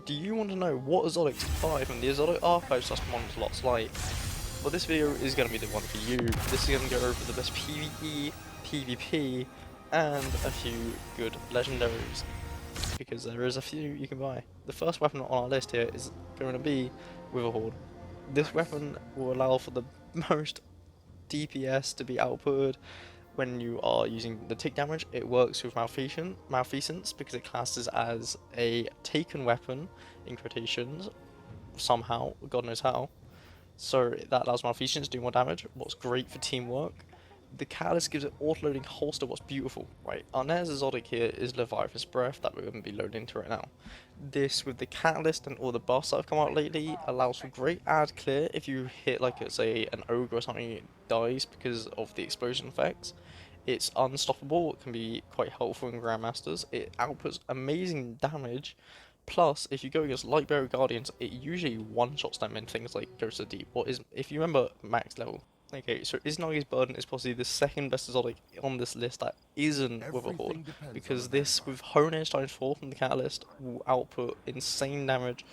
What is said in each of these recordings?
do you want to know what exotics to buy from the exotic archive / lots like? Well, this video is going to be the one for you. This is going to go over the best PvE, PvP, and a few good legendaries, because there is a few you can buy. The first weapon on our list here is going to be Witherhoard. This weapon will allow for the most DPS to be outputted when you are using the tick damage. It works with Malfeasance because it classes as a taken weapon, in quotations, somehow, God knows how. So that allows Malfeasance to do more damage, what's great for teamwork. The Catalyst gives it auto-loading holster, what's beautiful, right? Our next exotic here is Leviathan's Breath that we're going to be loading into right now. This, with the Catalyst and all the buffs that have come out lately, allows for great ad clear if you hit, like, say, an ogre or something, it dies because of the explosion effects. It's unstoppable, it can be quite helpful in Grandmasters, it outputs amazing damage, plus if you go against Lightbearer Guardians, it usually one-shots them in things like Ghost of the Deep, or is, if you remember, max level. Okay, so Izanagi's Burden is possibly the second best exotic on this list that isn't Witherhoard, because this, with Hone Edge times 4 from the Catalyst, will output insane damage.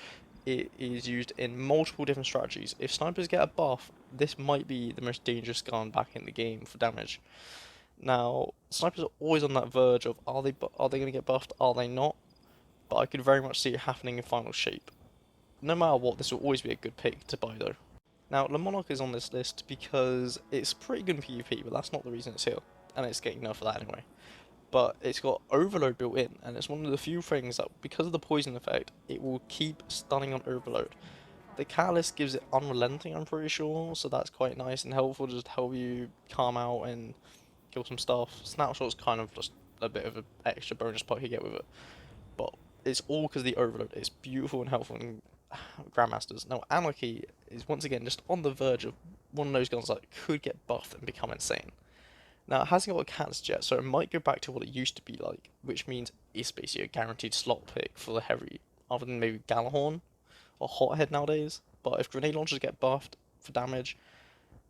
It is used in multiple different strategies. If snipers get a buff, this might be the most dangerous gun back in the game for damage. Now, snipers are always on that verge of are they going to get buffed, are they not? But I could very much see it happening in final shape. No matter what, this will always be a good pick to buy though. Now, Le Monarch is on this list because it's pretty good in PvP, but that's not the reason it's here, and it's getting enough for that anyway. But it's got Overload built in, and it's one of the few things that, because of the poison effect, it will keep stunning on Overload. The Catalyst gives it Unrelenting, I'm pretty sure, so that's quite nice and helpful to just help you calm out and kill some stuff. Snapshot's kind of just a bit of an extra bonus part you get with it, but it's all because of the Overload. It's beautiful and helpful in Grandmasters. Now, Anarchy is once again just on the verge of one of those guns that could get buffed and become insane. Now, it hasn't got a catalyst yet, so it might go back to what it used to be like, which means it's basically a guaranteed slot pick for the heavy, other than maybe Galahorn or Hothead nowadays. But if grenade launchers get buffed for damage,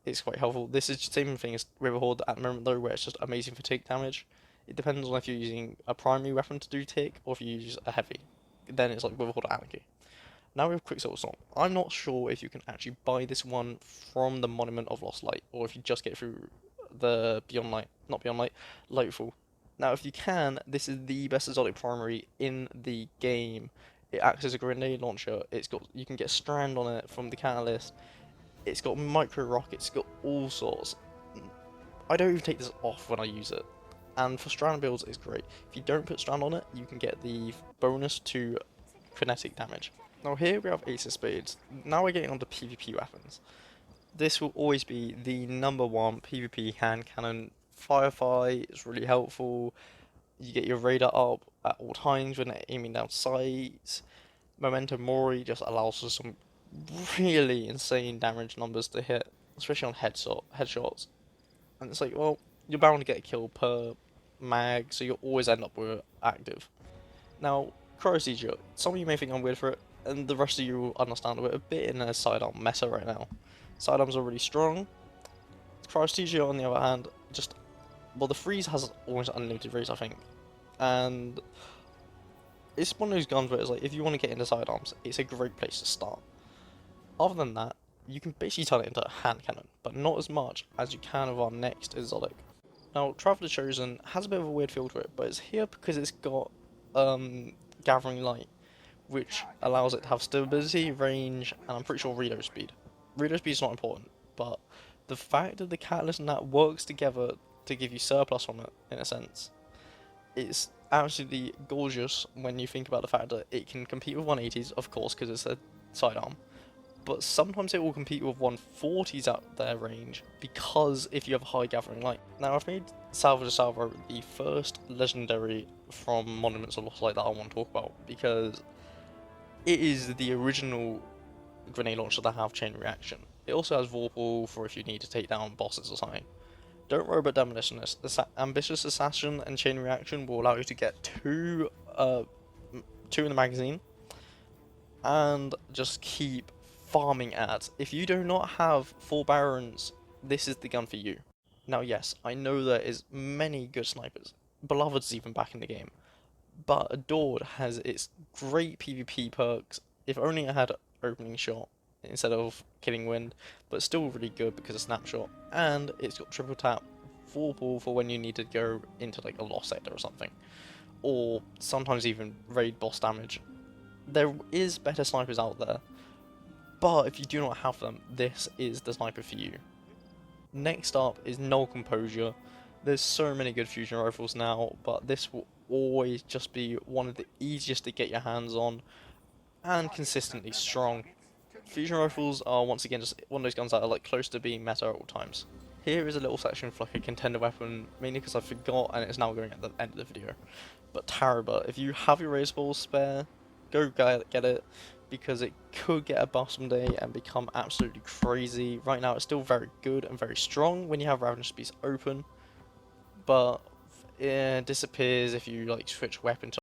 it's quite helpful. This is the same thing as Witherhoard at the moment though, where it's just amazing for tick damage. It depends on if you're using a primary weapon to do tick, or if you use a heavy. Then it's like Witherhoard or Anarchy. Now we have Quicksilver Storm. I'm not sure if you can actually buy this one from the Monument of Lost Light, or if you just get it through the Beyond Light, not Beyond Light, Lightfall. Now if you can, this is the best exotic primary in the game. It acts as a grenade launcher, you can get Strand on it from the Catalyst, it's got micro rockets, it's got all sorts. I don't even take this off when I use it. And for Strand builds, it's great. If you don't put Strand on it, you can get the bonus to kinetic damage. Now here we have Ace of Spades. Now we're getting onto PvP weapons. This will always be the #1 PvP hand cannon. Firefight is really helpful. You get your radar up at all times when aiming down sights. Memento Mori just allows for some really insane damage numbers to hit, especially on headshots. And it's like, well, you're bound to get a kill per mag, so you'll always end up with it active. Now, Cryoseizure, some of you may think I'm weird for it, and the rest of you will understand we're a bit in a sidearm meta right now. Sidearms are really strong. Cryoseizure, on the other hand, well, the freeze has almost unlimited freeze, I think, and it's one of those guns where it's like, if you want to get into sidearms, it's a great place to start. Other than that, you can basically turn it into a hand cannon, but not as much as you can with our next exotic. Now, Traveler Chosen has a bit of a weird feel to it, but it's here because it's got Gathering Light, which allows it to have stability, range, and I'm pretty sure reload speed. Reload speed is not important, but the fact that the Catalyst and that works together to give you surplus from it, in a sense, it's absolutely gorgeous when you think about the fact that it can compete with 180s, of course, because it's a sidearm, but sometimes it will compete with 140s out their range, because if you have a high Gathering Light. Now, I've made Salvage Salvo the first legendary from Monuments of Lost Light that I want to talk about, because it is the original grenade launcher that have chain reaction. It also has Vorpal for if you need to take down bosses or something. Don't worry about Demolitionist. Ambitious Assassin and chain reaction will allow you to get two in the magazine, and just keep farming ads. If you do not have 4 Barons, this is the gun for you. Now yes, I know there is many good snipers. Beloved's even back in the game. But Adored has its great PvP perks. If only I had opening shot instead of killing wind, but still really good because of snapshot. And it's got triple tap full ball for when you need to go into like a lost sector or something, or sometimes even raid boss damage. There is better snipers out there, but if you do not have them, this is the sniper for you. Next up is Null Composure. There's so many good fusion rifles now, but this will always just be one of the easiest to get your hands on and consistently strong. Fusion rifles are once again just one of those guns that are like close to being meta at all times. Here is a little section for like a contender weapon, mainly because I forgot and it's now going at the end of the video. But Taraba, if you have your razor balls spare, go get it, because it could get a buff someday and become absolutely crazy. Right now it's still very good and very strong when you have Ravenous Beast open, but it disappears if you like switch weapon to